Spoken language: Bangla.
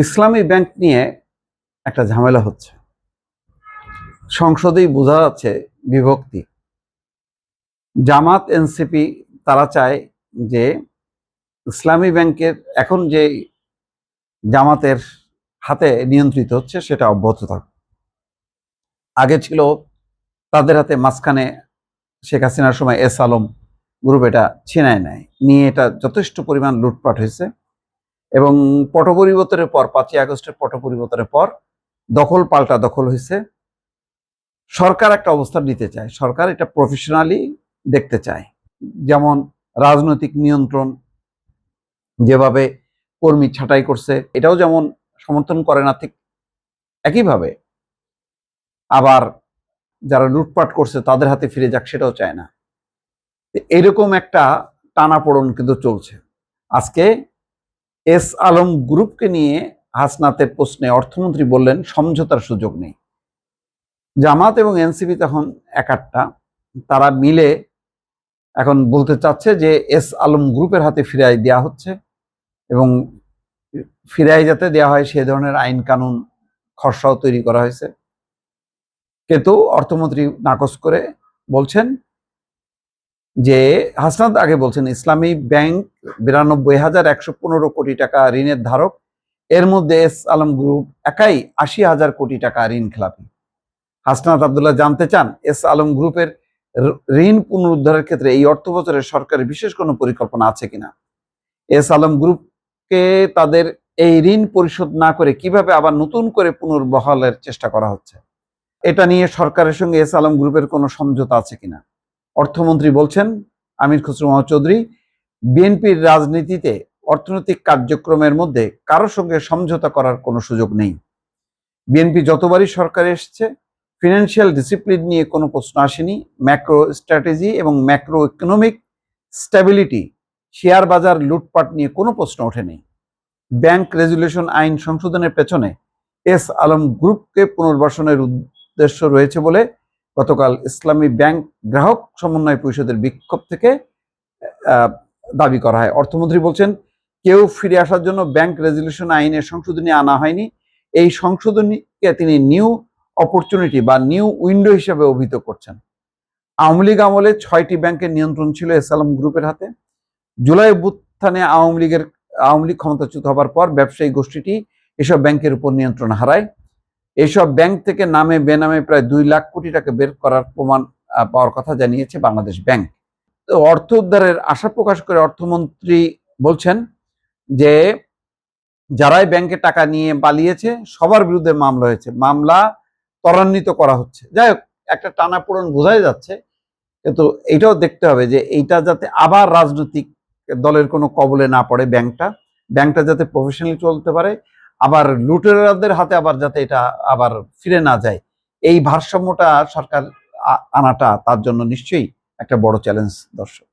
ইসলামী ব্যাংক নিয়ে একটা ঝামেলা হচ্ছে। সংসদেই বোঝা যাচ্ছে বিভক্তি। জামাত এনসিপি তারা চায় যে ইসলামী ব্যাংকের এখন যে জামাতের হাতে নিয়ন্ত্রিত হচ্ছে সেটা অব্যাহত থাকবে। আগে ছিল তাদের হাতে, মাঝখানে শেখ হাসিনার সময় এস আলম গ্রুপ এটা ছিনায় নেয়, নিয়ে এটা যথেষ্ট পরিমাণ লুটপাট হয়েছে এবং পট পরিবর্তনের পর 5ই আগস্টের পট পরিবর্তনের পর দখল পাল্টা দখল হয়েছে। সরকার একটা অবস্থান নিতে চায়, সরকার এটা প্রফেশনালি দেখতে চায়। যেমন রাজনৈতিক নিয়ন্ত্রণ, যেভাবে কর্মী ছাঁটাই করছে এটাও যেমন সমর্থন করে না, ঠিক একইভাবে আবার যারা লুটপাট করছে তাদের হাতে ফিরে যাক সেটাও চায় না। এরকম একটা টানাপোড়েন কিন্তু চলছে। আজকে এস আলম গ্রুপকে নিয়ে হাসনাতের প্রশ্নে অর্থমন্ত্রী বললেন সমঝোতার সুযোগ নেই। জামাত এবং এনসিপি তখন একাট্টা, তারা মিলে এখন বলতে চাচ্ছে যে এস আলম গ্রুপের হাতে ফিরাই দেওয়া হচ্ছে এবং ফিরাই যাতে দেওয়া হয় সে ধরনের আইন কানুন খসড়াও তৈরি করা হয়েছে। কিন্তু অর্থমন্ত্রী নাকচ করে বলছেন যে হাসনাত আগে বলছেন ইসলামী ব্যাংক 92,115 কোটি টাকা ঋণের ধারক, এর মধ্যে এস আলম গ্রুপ একাই 80,000 কোটি টাকা ঋণ খেলাপি। হাসনাত আব্দুল্লাহ জানতে চান এস আলম গ্রুপের ঋণ পুনরুদ্ধারের ক্ষেত্রে এই অর্থ বছরে সরকারের বিশেষ কোনো পরিকল্পনা আছে কিনা। এস আলম গ্রুপকে তাদের এই ঋণ পরিশোধ না করে কিভাবে আবার নতুন করে পুনর্বহালের চেষ্টা করা হচ্ছে, এটা নিয়ে সরকারের সঙ্গে এস আলম গ্রুপের কোনো সমঝোতা আছে কিনা। অর্থমন্ত্রী বলছেন আমির খসরু মাহমুদ চৌধুরী, বিএনপির রাজনীতিতে অর্থনৈতিক কার্যক্রমের মধ্যে কারোর সঙ্গে সমঝোতা করার কোনো সুযোগ নেই। বিএনপি যতবারই সরকারে এসেছে ফিনান্সিয়াল ডিসিপ্লিন নিয়ে কোনো প্রশ্ন আসেনি। ম্যাক্রো স্ট্র্যাটেজি এবং ম্যাক্রো ইকোনমিক স্ট্যাবিলিটি, শেয়ার বাজার লুটপাট নিয়ে কোনো প্রশ্ন ওঠেনি। ব্যাংক রেজুলেশন আইন সংশোধনের পেছনে এস আলম গ্রুপকে পুনর্বাসনের উদ্দেশ্য রয়েছে বলে গতকাল ইসলামী ব্যাংক গ্রাহক সমন্বয় পরিষদের বিক্ষোভ থেকে দাবি করা হয়। অর্থমন্ত্রী বলছেন কেউ ফিরে আসার জন্য ব্যাংক রেজুলেশন আইনের সংশোধনী আনা হয়নি। এই সংশোধনীকে তিনি নিউ অপরচুনিটি বা নিউ উইন্ডো হিসেবে অভিহিত করছেন। আওয়ামী লীগ আমলে 6টি ব্যাংকের নিয়ন্ত্রণ ছিল এস আলম গ্রুপের হাতে। জুলাই অভ্যুত্থানে আওয়ামী লীগ ক্ষমতাচ্যুত হবার পর ব্যবসায়ী গোষ্ঠীটি এসব ব্যাংকের উপর নিয়ন্ত্রণ হারায়। এইসব ব্যাংক থেকে নামে বেনামে প্রায় 2 লাখ কোটি টাকা বের করার প্রমাণ পাওয়ার কথা জানিয়েছে বাংলাদেশ ব্যাংক। অর্থ উদ্ধারের আশা প্রকাশ করে অর্থমন্ত্রী বলছেন যে যারাই ব্যাংকে টাকা নিয়ে পালিয়েছে সবার বিরুদ্ধে মামলা হয়েছে, মামলা ত্বরান্বিত করা হচ্ছে। যাই হোক, একটা টানাপোড়েন বোঝাই যাচ্ছে, কিন্তু এইটাও দেখতে হবে যে এইটা যাতে আবার রাজনৈতিক দলের কোনো কবলে না পড়ে, ব্যাংকটা যাতে প্রফেশনালি চলতে পারে, আবার লুটেরাদের হাতে আবার যাতে এটা আবার ফিরে না যায়, এই ভারসাম্যটা সরকার আনাটা তার জন্য নিশ্চয়ই একটা বড় চ্যালেঞ্জ। দর্শক।